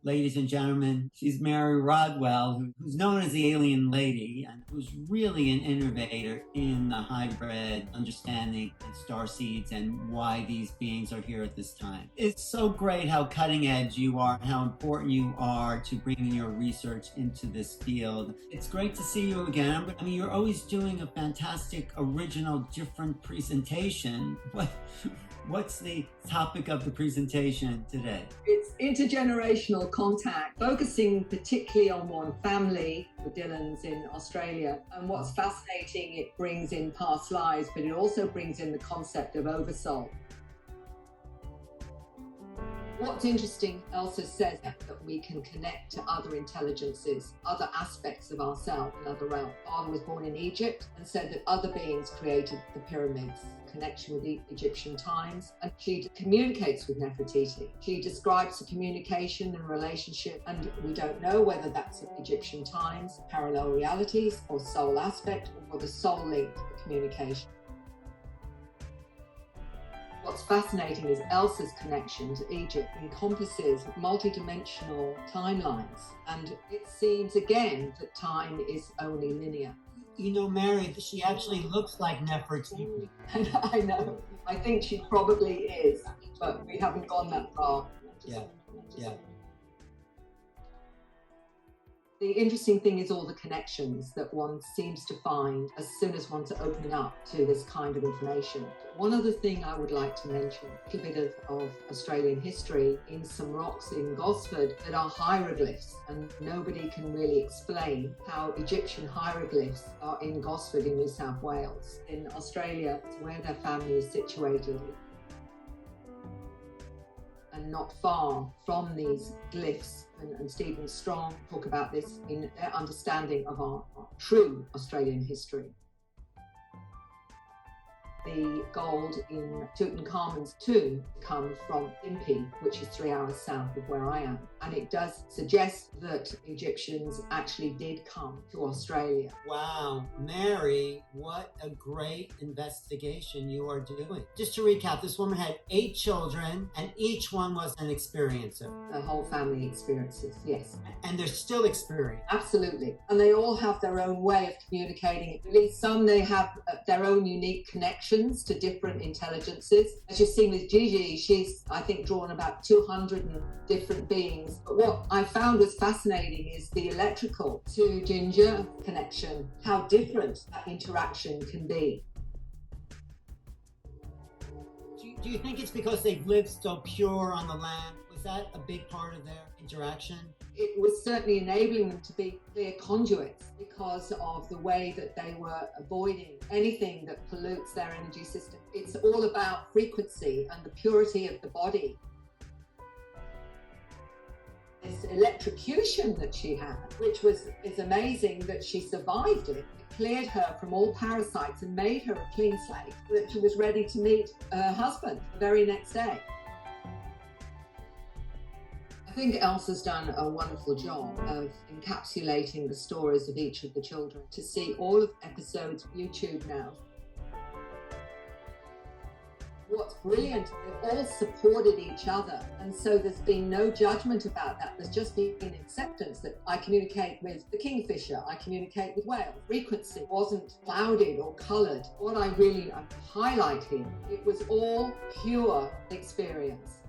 ladies and gentlemen. She's Mary Rodwell, who's known as the Alien Lady, and who's really an innovator in the hybrid understanding of starseeds and why these beings are here at this time. It's so great how cutting edge you are and how important you are to bringing your research into this field. It's great to see you again. I mean, you're always doing a fantastic, original, different presentation. What's the topic of the presentation today? It's intergenerational contact, focusing particularly on one family, the Dillons in Australia. And what's fascinating, it brings in past lives, but it also brings in the concept of oversoul. What's interesting, Elsa says that we can connect to other intelligences, other aspects of ourselves, another realm. Father was born in Egypt and said that other beings created the pyramids, connection with the Egyptian times, and she communicates with Nefertiti. She describes the communication and relationship, and we don't know whether that's of Egyptian times, parallel realities, or soul aspect, or the soul link to the communication. What's fascinating is Elsa's connection to Egypt encompasses multidimensional timelines, and it seems again that time is only linear. You know, Mary, she actually looks like Nefertiti. I know. I think she probably is, but we haven't gone that far. Yeah. The interesting thing is all the connections that one seems to find as soon as one's opening up to this kind of information. One other thing I would like to mention, a bit of Australian history, in some rocks in Gosford that are hieroglyphs, and nobody can really explain how Egyptian hieroglyphs are in Gosford in New South Wales. In Australia, it's where their family is situated, and not far from these glyphs. And Stephen Strong talk about this in their understanding of our true Australian history. The gold in Tutankhaten's tomb comes from Impi, which is 3 hours south of where I am. And it does suggest that Egyptians actually did come to Australia. Wow, Mary, what a great investigation you are doing. Just to recap, this woman had 8 children, and each one was an experiencer. The whole family experiences, yes. And they're still experiencing. Absolutely. And they all have their own way of communicating. At least some, they have their own unique connections to different intelligences. As you've seen with Gigi, she's, I think, drawn about 200 different beings. But what I found was fascinating is the electrical to Ginger connection, how different that interaction can be. Do you think it's because they've lived so pure on the land? Was that a big part of their interaction? It was certainly enabling them to be clear conduits because of the way that they were avoiding anything that pollutes their energy system. It's all about frequency and the purity of the body. This electrocution that she had, which is amazing that she survived it. It cleared her from all parasites and made her a clean slate, that she was ready to meet her husband the very next day. I think Elsa's done a wonderful job of encapsulating the stories of each of the children. To see all of the episodes on YouTube now. What's brilliant, they all supported each other, and so there's been no judgment about that. There's just been acceptance that I communicate with the kingfisher, I communicate with whales. Frequency wasn't clouded or coloured. What I really highlight here, it was all pure experience.